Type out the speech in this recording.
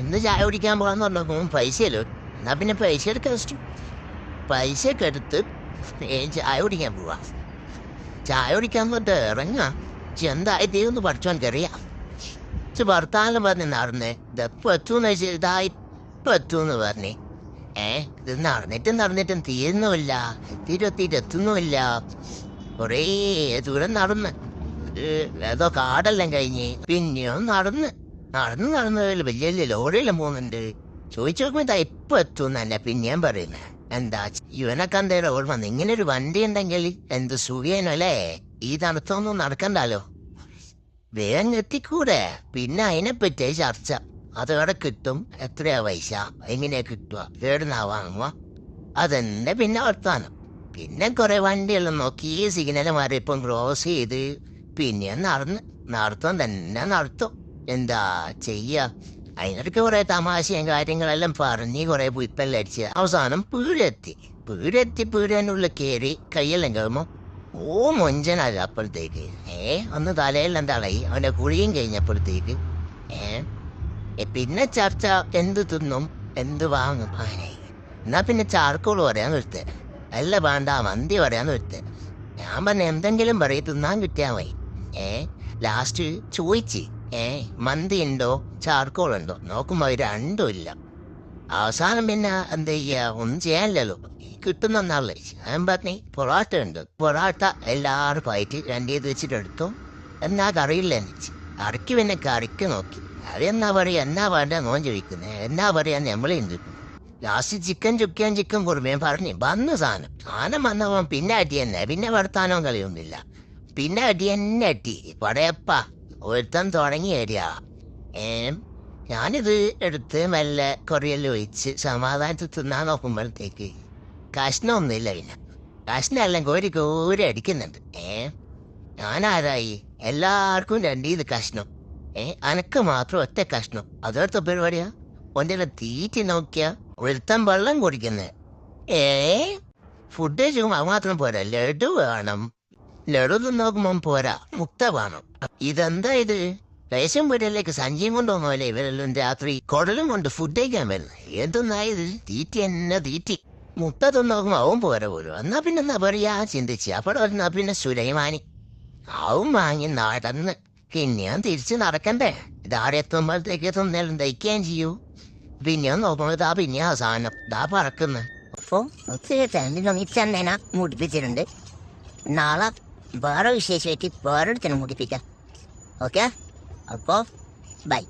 ഇന്ന് ചായ കുടിക്കാൻ പോകാന്ന് പറഞ്ഞപ്പോൾ പൈസയല്ലോ. എന്നാൽ പിന്നെ പൈസ എടുക്കാൻ ഇഷ്ടം. പൈസ ഒക്കെ എടുത്ത് ചായ കുടിക്കാൻ പോവാ. ചായ കുടിക്കാൻ പറഞ്ഞിട്ട് ഇറങ്ങാം. എന്തായി തീർന്ന് പഠിച്ചോൻക്കറിയാം. ഭർത്താനം പറഞ്ഞ് നടന്നേ ഇതെപ്പോൾ എത്തുമെന്ന് വെച്ചാൽ ഇതായിപ്പോൾ എത്തുമെന്ന് പറഞ്ഞേ. ഇത് നടന്നിട്ടും തീരുന്നുമില്ല. എത്തുന്നുമില്ല. കുറേ ദൂരം നടന്ന് ഏതോ കാടെല്ലാം കഴിഞ്ഞ് പിന്നെയും നടന്ന് വലിയ വലിയ ലോറിയെല്ലാം പോകുന്നുണ്ട്. ചോദിച്ചു നോക്കുമ്പോൾ ഇതാ ഇപ്പം എത്തുമെന്നല്ല പിന്നെയും പറയുന്നത്. എന്താ ഇവനൊക്കെ എന്തേലും ഓർമ്മ ഇങ്ങനെ ഒരു വണ്ടി ഉണ്ടെങ്കിൽ എന്ത് സുഖേനല്ലേ. ഈ നടത്തൊന്നും നടക്കണ്ടല്ലോ. വേഗം എത്തിക്കൂടെ. പിന്നെ അതിനെപ്പറ്റിയ ചർച്ച. അതോടെ കിട്ടും. എത്രയാ പൈസ, എങ്ങനെയാ കിട്ടുക, എവിടുന്നാ വാങ്ങുക, അതെന്നെ പിന്നെ വർത്താനം. പിന്നെ കുറെ വണ്ടിയെല്ലാം നോക്കി സിഗ്നൽ മാറിയപ്പം ക്രോസ് ചെയ്ത് പിന്നെ നടത്തും തന്നെ നടത്തും. എന്താ ചെയ്യാ. അതിനിടയ്ക്ക് കുറെ തമാശയും കാര്യങ്ങളെല്ലാം പറഞ്ഞ് കുറെ പുൽപ്പെല്ലാം അടിച്ച് അവസാനം പീടെത്തിനുള്ളിൽ കയറി കയ്യെല്ലാം കഴിയുമ്പോൾ മൊഞ്ചനല്ല. അപ്പോഴത്തേക്ക് ഒന്ന് തലയെല്ലാം തളയി. അവൻ്റെ കുഴിയും കഴിഞ്ഞപ്പോഴത്തേക്ക് പിന്നെ ചർച്ച എന്ത് തിന്നും എന്ത് വാങ്ങും. എന്നാ പിന്നെ ചാർക്കോൾ പറയാൻ നിർത്തേ. അല്ല വേണ്ട മന്തി പറയാൻ നിർത്തേ. ഞാൻ പറഞ്ഞ എന്തെങ്കിലും പറയും തിന്നാൻ കിട്ടിയാൽ മതി. ലാസ്റ്റ് ചോദിച്ച് മന്തി ഉണ്ടോ ചാർക്കോൾ ഉണ്ടോ. നോക്കുമ്പോൾ രണ്ടും ഇല്ല. അവസാനം പിന്നെ എന്താ ചെയ്യുക, ഒന്നും ചെയ്യാനില്ലല്ലോ. കിട്ടുന്ന ഒന്നാളെ ഞാൻ പറഞ്ഞേ പൊറാട്ട ഉണ്ട്. പൊറാട്ട എല്ലാവർക്കും ആയിട്ട് രണ്ടേത് വെച്ചിട്ടെടുത്തു. എന്നാ കറിയില്ല എന്നുവെച്ച് കറിക്ക് പിന്നെ കറിക്ക് നോക്കി. അതെന്നാ പറയുക, എന്നാ വേണ്ട നോൻ ചോദിക്കുന്നത്. എന്നാ പറയാ നമ്മളെയും ചോദിക്കുന്നു. ലാസ്റ്റ് ചിക്കൻ കുറുമയും പറഞ്ഞ് വന്നു സാധനം വന്നവൻ പിന്നെ അടി തന്നെ. പിന്നെ വർത്താനവും കളിയൊന്നുമില്ല. പിന്നെ അടി തന്നെ അടി പടയപ്പ ഒരുത്തം തുടങ്ങി ഏരിയ. ഞാനിത് എടുത്ത് മെല്ലെ കുറയെല്ലാം ഒഴിച്ച് സമാധാനത്തിൽ തിന്നാൻ നോക്കുമ്പോഴത്തേക്ക് കഷ്ണമൊന്നുമില്ല. പിന്നെ കഷ്ണമെല്ലാം കോരി അടിക്കുന്നുണ്ട്. ഞാനാരായി എല്ലാവർക്കും രണ്ടീത് കഷ്ണം. അനക്ക് മാത്രം ഒറ്റ കഷ്ണം. അതെടുത്ത പരിപാടിയാ. ഒന്നിനെ തീറ്റി നോക്കിയ ഒരുത്തം വെള്ളം കുടിക്കുന്നത്. ഫുഡ് ചുമ്മാ മാത്രം പോരാ, ലഡു വേണം. ലഡു നോക്കുമ്പം പോരാ, മുട്ട വേണം. ഇതെന്താ ഇത്? റേഷൻ വീട്ടിലേക്ക് സഞ്ചിയും കൊണ്ടുപോകുന്നല്ലേ ഇവരെല്ലാം രാത്രി കുടലും കൊണ്ട് ഫുഡ് കഴിക്കാൻ വരുന്നത്. എന്തൊന്നായത്? തീറ്റി എന്നെ തീറ്റി. മുട്ട തിന്നോക്കുമ്പോൾ അവൻ പോരാ പോലും. എന്നാ പിന്നെ എന്താ പറയാ ചിന്തിച്ച് അപ്പോൾ എന്നാ പിന്നെ സുലൈമാനി അവൻ വാങ്ങി നടന്ന് പിന്നെയും തിരിച്ച് നടക്കണ്ടേ. ഇതാരെത്തുമ്പോഴത്തേക്ക് തിന്നേലും ദഹിക്കുകയും ചെയ്യൂ. പിന്നെയും നോക്കുമ്പോൾ ഇതാ പിന്നെ അവസാനം ഇതാ പറക്കുന്നത്. അപ്പോൾ ഒത്തിരി തന്നെ മുടിപ്പിച്ചിട്ടുണ്ട്. നാളെ വേറെ വിശേഷമായിട്ട് വേറൊരുത്തനെ മുടിപ്പിക്കാം. ഓക്കെ, അപ്പോൾ ബൈ.